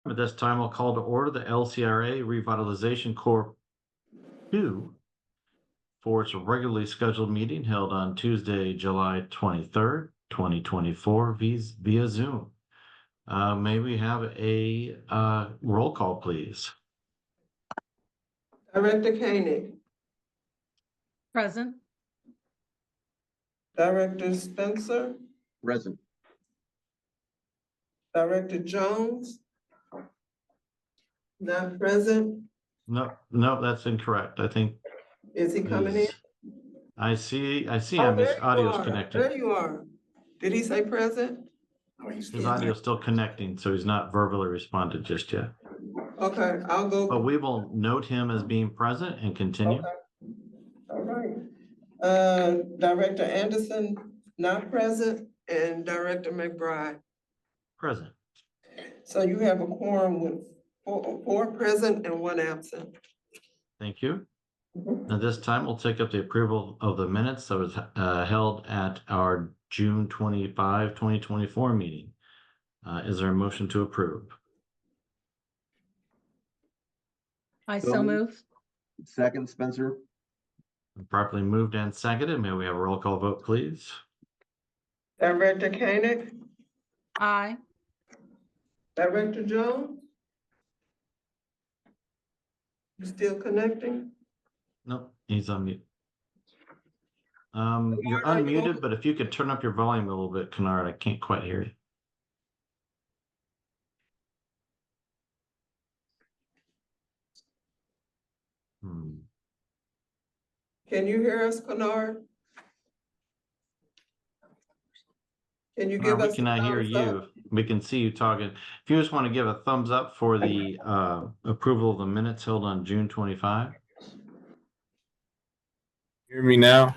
At this time, I'll call to order the LCRA Revitalization Corp. 2 for its regularly scheduled meeting held on Tuesday, July 23rd, 2024 via Zoom. May we have a roll call, please? Director Koenig. Present. Director Spencer. Present. Director Jones. Not present. No, that's incorrect. I think. Is he coming in? I see him. Oh, His there you audio's are. connected. There you are. Did he say present? Oh, he's His audio's still connecting, so he's not verbally responded just yet. Okay, I'll go. But we will note him as being present and continue. Okay. All right. Director Anderson, not present, and Director McBride. Present. So you have a quorum with four present and one absent. Thank you. At this time, we'll take up the approval of the minutes that was held at our June 25, 2024 meeting. Is there a motion to approve? I so move. Second, Spencer. Properly moved and seconded. May we have a roll call vote, please? Director Koenig. Aye. Director Jones. You still connecting? Nope, he's on mute. You're unmuted, but if you could turn up your volume a little bit, Kennard, I can't quite hear you. Can you hear us, Kennard? Can you give us? We cannot hear you. We can see you talking. If you just want to give a thumbs up for the approval of the minutes held on June 25. Hear me now?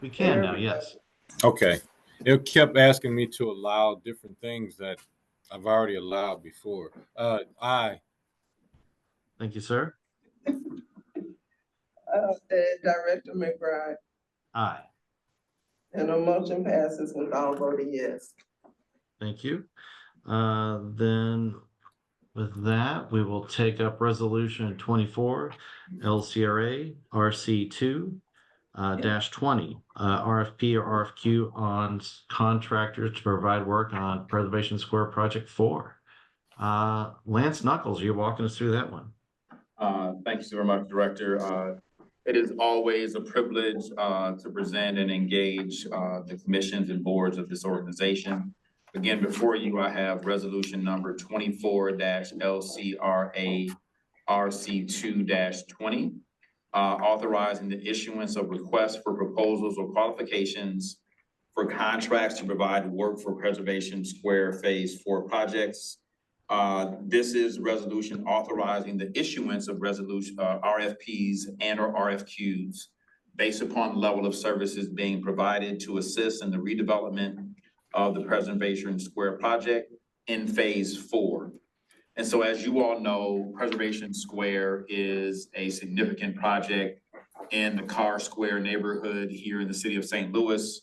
We can now, yes. Okay. It kept asking me to allow different things that I've already allowed before. Aye. Thank you, sir. Director McBride. Aye. And a motion passes with all voting yes. Thank you. Then with that, we will take up resolution 24 LCRA RC2 -20 RFP or RFQ on contractors to provide work on Preservation Square Project 4. Lance Knuckles, you're walking us through that one. Thank you so very much, Director. It is always a privilege to present and engage the commissions and boards of this organization. Again, before you, I have resolution number 24-LCRA RC2-20, authorizing the issuance of requests for proposals or qualifications for contracts to provide work for Preservation Square Phase 4 projects. This is resolution authorizing the issuance of RFPs and or RFQs based upon the level of services being provided to assist in the redevelopment of the Preservation Square project in Phase 4. And so as you all know, Preservation Square is a significant project in the Carr Square neighborhood here in the city of St. Louis.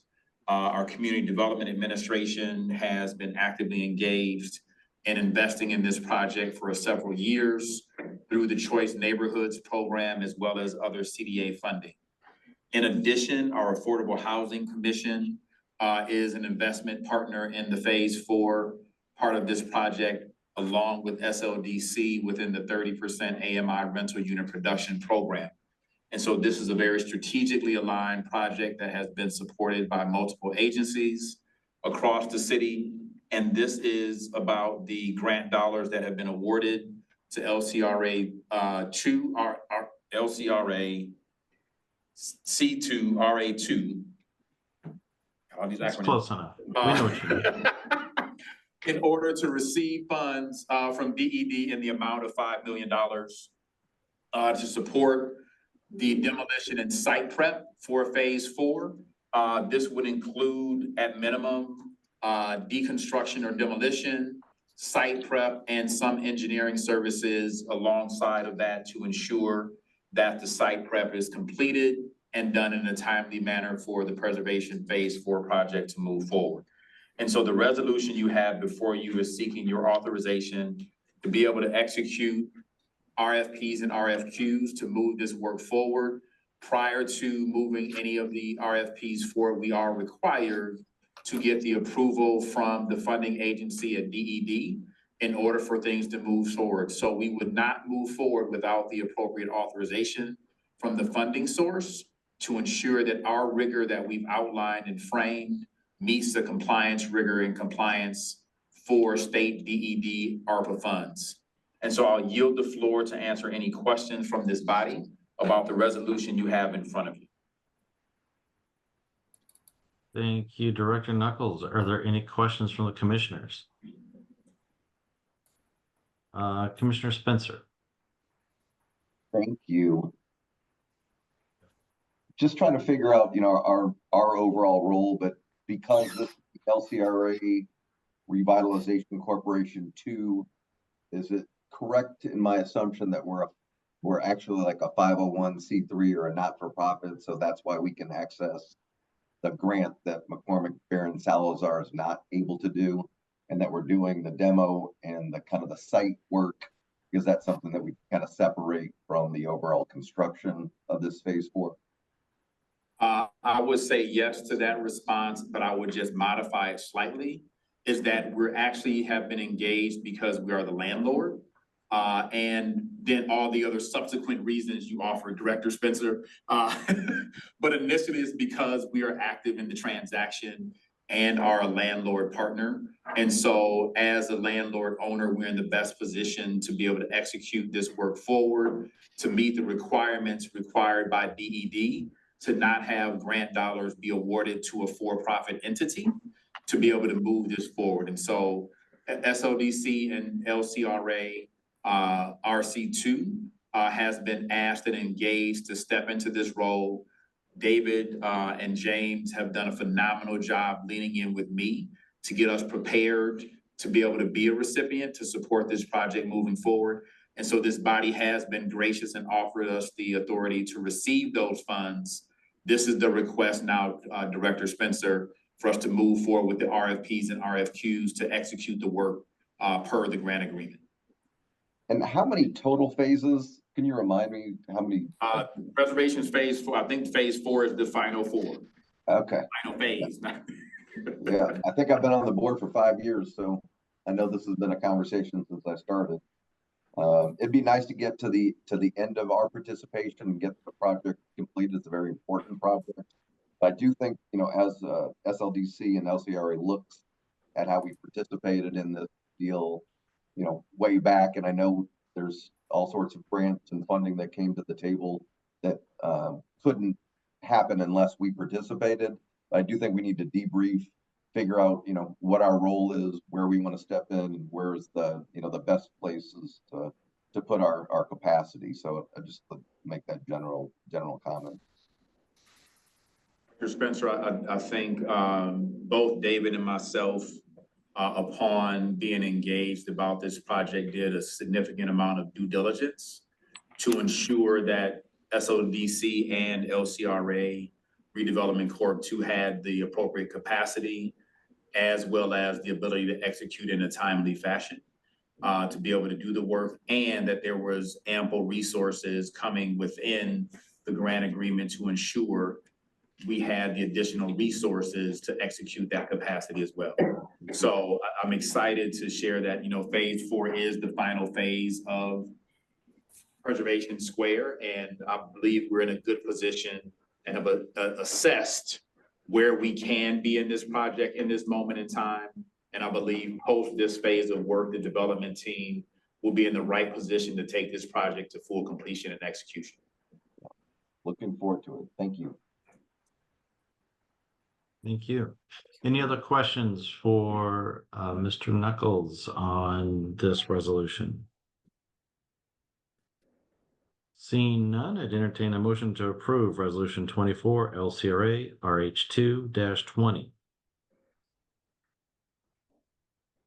Our Community Development Administration has been actively engaged and investing in this project for several years through the Choice Neighborhoods program, as well as other CDA funding. In addition, our Affordable Housing Commission is an investment partner in the Phase 4 part of this project, along with SLDC within the 30% AMI rental unit production program. And so this is a very strategically aligned project that has been supported by multiple agencies across the city. And this is about the grant dollars that have been awarded to LCRA LCRA C2 RA2. It's close enough. We know what you mean. In order to receive funds from DED in the amount of $5 million to support the demolition and site prep for Phase 4. This would include, at minimum, deconstruction or demolition, site prep, and some engineering services alongside of that to ensure that the site prep is completed and done in a timely manner for the Preservation Phase 4 project to move forward. And so the resolution you have before you is seeking your authorization to be able to execute RFPs and RFQs to move this work forward. Prior to moving any of the RFPs forward, we are required to get the approval from the funding agency at DED in order for things to move forward. So we would not move forward without the appropriate authorization from the funding source to ensure that our rigor that we've outlined and framed meets the compliance rigor and compliance for state DED ARPA funds. And so I'll yield the floor to answer any questions from this body about the resolution you have in front of you. Thank you, Director Knuckles. Are there any questions from the commissioners? Commissioner Spencer. Thank you. Just trying to figure out, our overall role, but because this LCRA Revitalization Corporation 2, is it correct in my assumption that we're actually like a 501c3 or a not-for-profit, so that's why we can access the grant that McCormick Baron Salazar is not able to do, and that we're doing the demo and the kind of the site work, because that's something that we kind of separate from the overall construction of this phase 4? I would say yes to that response, but I would just modify it slightly, is that we're actually have been engaged because we are the landlord. And then all the other subsequent reasons you offered, Director Spencer. But initially it's because we are active in the transaction and are a landlord partner. And so as a landlord owner, we're in the best position to be able to execute this work forward, to meet the requirements required by DED, to not have grant dollars be awarded to a for-profit entity, to be able to move this forward. And so SODC and LCRA RC2 has been asked and engaged to step into this role. David and James have done a phenomenal job leaning in with me to get us prepared to be able to be a recipient to support this project moving forward. And so this body has been gracious and offered us the authority to receive those funds. This is the request now, Director Spencer, for us to move forward with the RFPs and RFQs to execute the work per the grant agreement. And how many total phases? Can you remind me how many? Preservation's phase 4. I think phase 4 is the final 4. Okay. Final phase. Yeah, I think I've been on the board for 5 years, so I know this has been a conversation since I started. It'd be nice to get to the end of our participation and get the project completed. It's a very important project. But I do think, as SLDC and LCRA looks at how we participated in this deal, way back, and I know there's all sorts of grants and funding that came to the table that couldn't happen unless we participated. But I do think we need to debrief, figure out, what our role is, where we want to step in, and where's the, the best places to put our capacity. So I just make that general comment. Mr. Spencer, I think both David and myself, upon being engaged about this project, did a significant amount of due diligence to ensure that SODC and LCRA Redevelopment Corp. 2 had the appropriate capacity, as well as the ability to execute in a timely fashion to be able to do the work, and that there was ample resources coming within the grant agreement to ensure we had the additional resources to execute that capacity as well. So I'm excited to share that, phase 4 is the final phase of Preservation Square. And I believe we're in a good position and have assessed where we can be in this project in this moment in time. And I believe post this phase of work, the development team will be in the right position to take this project to full completion and execution. Looking forward to it. Thank you. Thank you. Any other questions for Mr. Knuckles on this resolution? Seeing none, I'd entertain a motion to approve Resolution 24 LCRA RH2-20.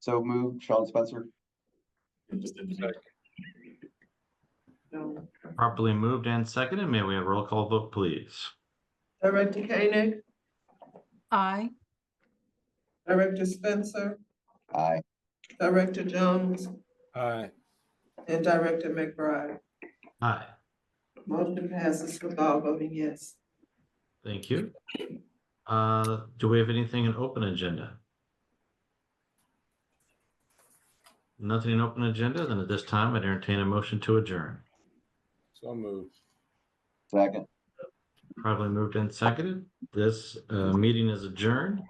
So moved, Sean Spencer. Properly moved and seconded. May we have a roll call vote, please? Director Koenig, Aye. Director Spencer, Aye. Director Jones, Aye. and Director McBride. Aye. Motion passes with all voting yes. Thank you. Do we have anything in open agenda? Nothing in open agenda, then at this time I'd entertain a motion to adjourn. So moved. Second. Probably moved and seconded. This meeting is adjourned.